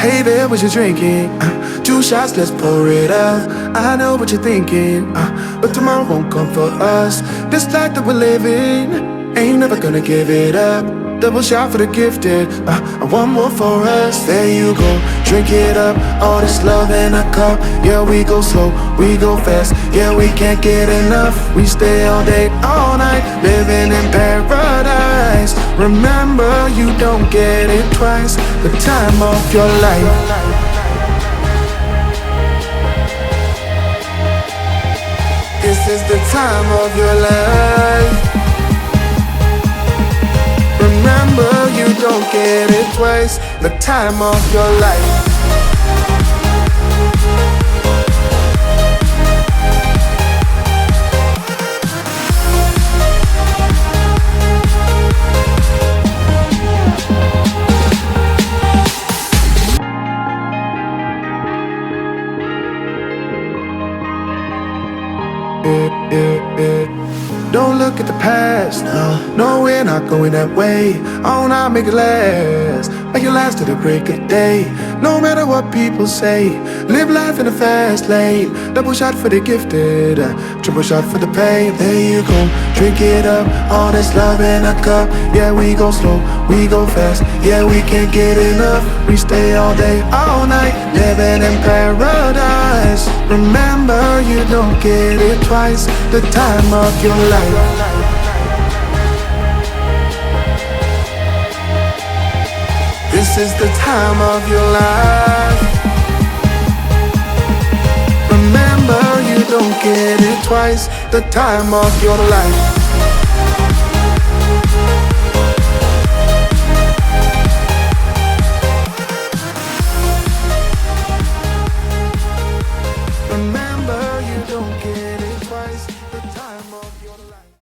Hey there, what you drinking? 2 shots, let's pour it out. I know what you're thinking, but tomorrow won't come for us. This life that we're living, ain't never gonna give it up. Double shot for the gifted, and one more for us. There you go, drink it up. All this love in a cup. Yeah, we go slow, we go fast. Yeah, we can't get enough. We stay all day, all night, living in paradise. Remember, you don't get it twice. The time of your life. This is the time of your life. Remember, you don't get it twice. The time of your life. Don't look at the past, no, we're not going that way. Oh, now make it last, make it last to the break of day. No matter what people say, live life in a fast lane. Double shot for the gifted, triple shot for the pain. There you go, drink it up, all this love in a cup. Yeah, we go slow, we go fast. Yeah, we can't get enough. We stay all day, all night, living in paradise. Remember, you don't get it twice. The time of your life. This is the time of your life. Remember, you don't get it twice. The time of your life.